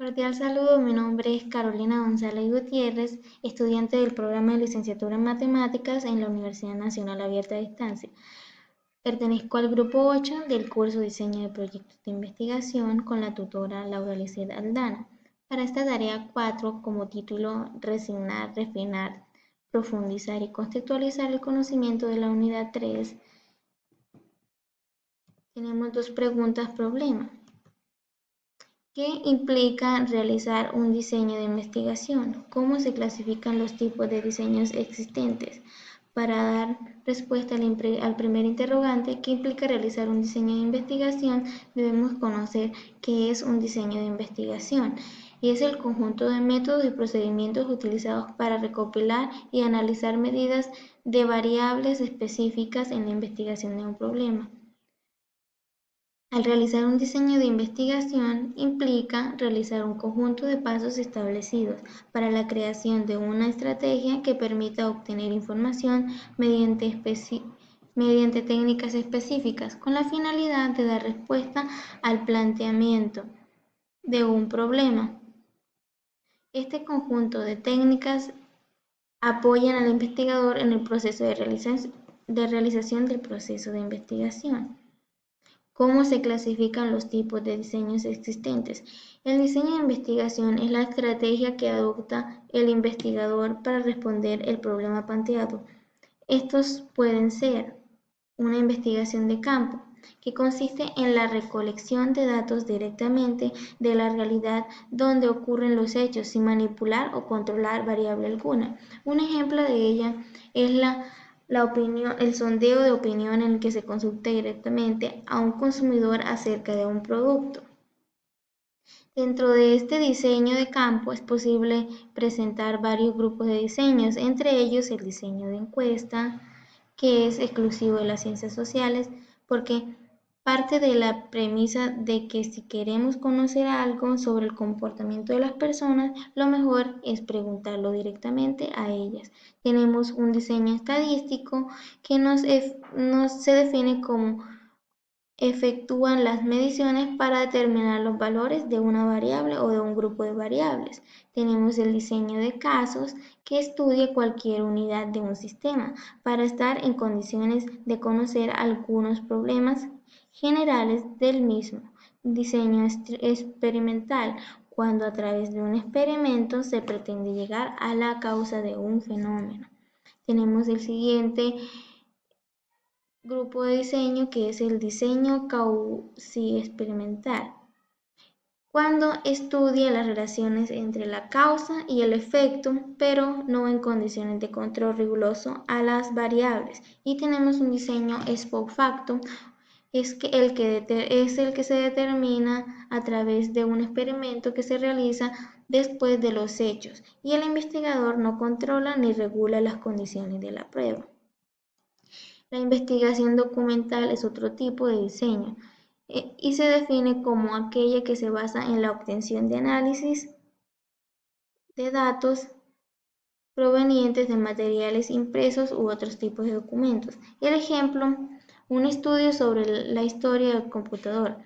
Cordial saludo, mi nombre es Carolina González Gutiérrez, estudiante del programa de licenciatura en Matemáticas en la Universidad Nacional Abierta a Distancia. Pertenezco al grupo 8 del curso Diseño de Proyectos de Investigación con la tutora Laura Lisset Aldana. Para esta tarea 4, como título Resignar, refinar, profundizar y contextualizar el conocimiento de la unidad 3, tenemos dos preguntas problema. ¿Qué implica realizar un diseño de investigación? ¿Cómo se clasifican los tipos de diseños existentes? Para dar respuesta al primer interrogante, ¿qué implica realizar un diseño de investigación? Debemos conocer qué es un diseño de investigación. Y es el conjunto de métodos y procedimientos utilizados para recopilar y analizar medidas de variables específicas en la investigación de un problema. Al realizar un diseño de investigación implica realizar un conjunto de pasos establecidos para la creación de una estrategia que permita obtener información mediante técnicas específicas con la finalidad de dar respuesta al planteamiento de un problema. Este conjunto de técnicas apoyan al investigador en el proceso de realización del proceso de investigación. ¿Cómo se clasifican los tipos de diseños existentes? El diseño de investigación es la estrategia que adopta el investigador para responder el problema planteado. Estos pueden ser una investigación de campo, que consiste en la recolección de datos directamente de la realidad donde ocurren los hechos sin manipular o controlar variable alguna. Un ejemplo de ella es el sondeo de opinión en el que se consulta directamente a un consumidor acerca de un producto. Dentro de este diseño de campo es posible presentar varios grupos de diseños, entre ellos el diseño de encuesta, que es exclusivo de las ciencias sociales, porque parte de la premisa de que si queremos conocer algo sobre el comportamiento de las personas, lo mejor es preguntarlo directamente a ellas. Tenemos un diseño estadístico que se define como efectúan las mediciones para determinar los valores de una variable o de un grupo de variables. Tenemos el diseño de casos que estudia cualquier unidad de un sistema para estar en condiciones de conocer algunos problemas generales del mismo. Diseño experimental, cuando a través de un experimento se pretende llegar a la causa de un fenómeno. Tenemos el siguiente grupo de diseño que es el diseño cuasi-experimental, cuando estudia las relaciones entre la causa y el efecto, pero no en condiciones de control riguroso a las variables. Y tenemos un diseño ex post facto, es el que se determina a través de un experimento que se realiza después de los hechos, y el investigador no controla ni regula las condiciones de la prueba. La investigación documental es otro tipo de diseño y se define como aquella que se basa en la obtención de análisis de datos provenientes de materiales impresos u otros tipos de documentos. El ejemplo, un estudio sobre la historia del computador,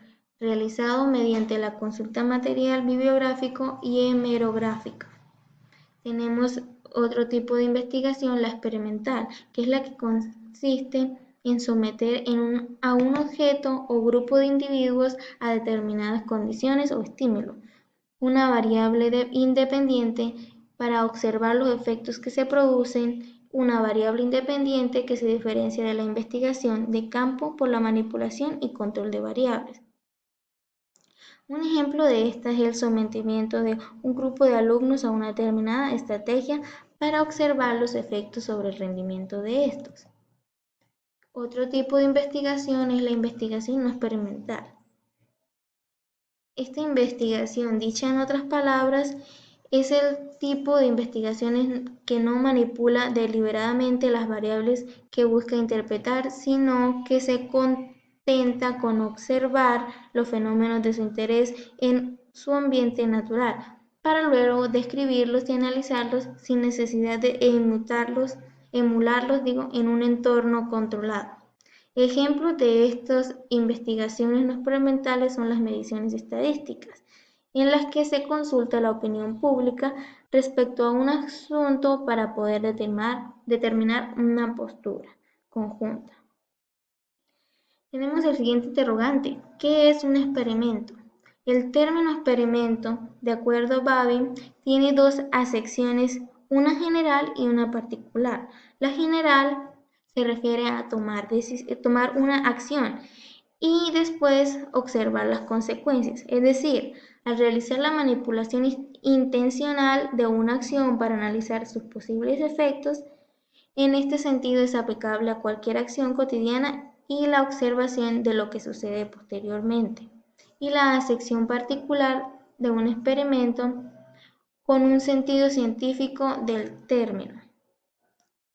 realizado mediante la consulta material bibliográfico y hemerográfica. Tenemos otro tipo de investigación, la experimental, que es la que consiste en someter a un objeto o grupo de individuos a determinadas condiciones o estímulos, una variable independiente para observar los efectos que se producen, una variable independiente que se diferencia de la investigación de campo por la manipulación y control de variables. Un ejemplo de esta es el sometimiento de un grupo de alumnos a una determinada estrategia para observar los efectos sobre el rendimiento de estos. Otro tipo de investigación es la investigación no experimental. Esta investigación, dicha en otras palabras, es el tipo de investigaciones que no manipula deliberadamente las variables que busca interpretar, sino que se contenta con observar los fenómenos de su interés en su ambiente natural, para luego describirlos y analizarlos sin necesidad de emularlos en un entorno controlado. Ejemplos de estas investigaciones no experimentales son las mediciones estadísticas. en las que se consulta la opinión pública respecto a un asunto para poder determinar una postura conjunta. Tenemos el siguiente interrogante: ¿qué es un experimento? El término experimento, de acuerdo a Babin, tiene dos acepciones, una general y una particular. La general se refiere a tomar una acción y después observar las consecuencias, es decir, al realizar la manipulación intencional de una acción para analizar sus posibles efectos. En este sentido es aplicable a cualquier acción cotidiana y la observación de lo que sucede posteriormente. Y la acepción particular de un experimento con un sentido científico del término.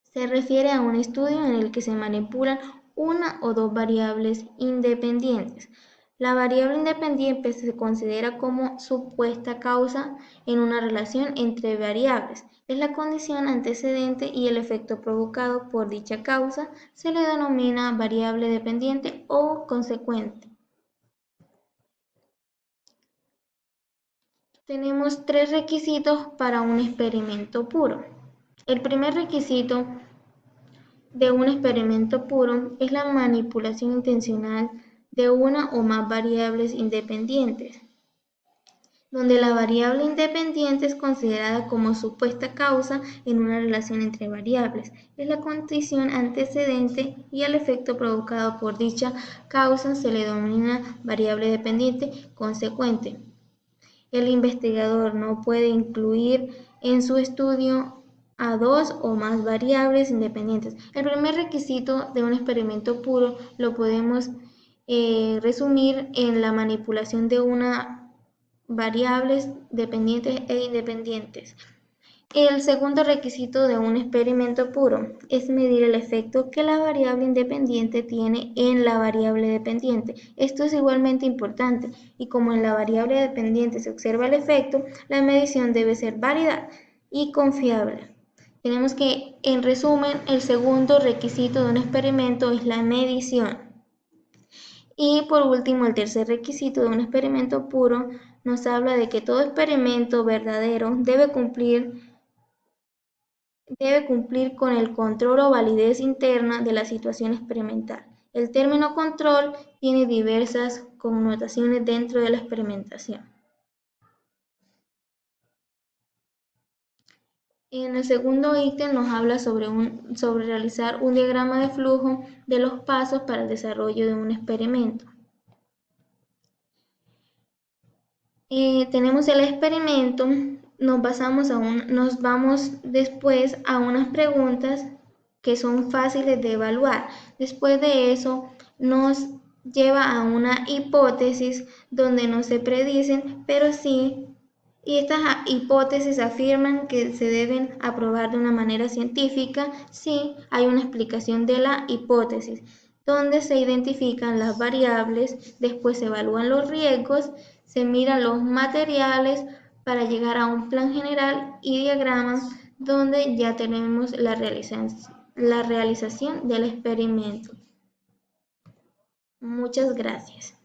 Se refiere a un estudio en el que se manipulan una o dos variables independientes. La variable independiente se considera como supuesta causa en una relación entre variables. Es la condición antecedente y el efecto provocado por dicha causa se le denomina variable dependiente o consecuente. Tenemos tres requisitos para un experimento puro. El primer requisito de un experimento puro es la manipulación intencional de una o más variables independientes, donde la variable independiente es considerada como supuesta causa en una relación entre variables. Es la condición antecedente y el efecto provocado por dicha causa se le denomina variable dependiente consecuente. El investigador no puede incluir en su estudio a dos o más variables independientes. El primer requisito de un experimento puro lo podemos resumir en la manipulación de una variables dependientes e independientes. El segundo requisito de un experimento puro es medir el efecto que la variable independiente tiene en la variable dependiente. Esto es igualmente importante y como en la variable dependiente se observa el efecto, la medición debe ser válida y confiable. Tenemos que, en resumen, el segundo requisito de un experimento es la medición. Y por último, el tercer requisito de un experimento puro nos habla de que todo experimento verdadero debe cumplir con el control o validez interna de la situación experimental. El término control tiene diversas connotaciones dentro de la experimentación. En el segundo ítem nos habla sobre realizar un diagrama de flujo de los pasos para el desarrollo de un experimento. Tenemos el experimento, nos vamos después a unas preguntas que son fáciles de evaluar. Después de eso nos lleva a una hipótesis donde no se predicen, pero sí, y estas hipótesis afirman que se deben aprobar de una manera científica si hay una explicación de la hipótesis, donde se identifican las variables, después se evalúan los riesgos, se miran los materiales para llegar a un plan general y diagramas donde ya tenemos la realización del experimento. Muchas gracias.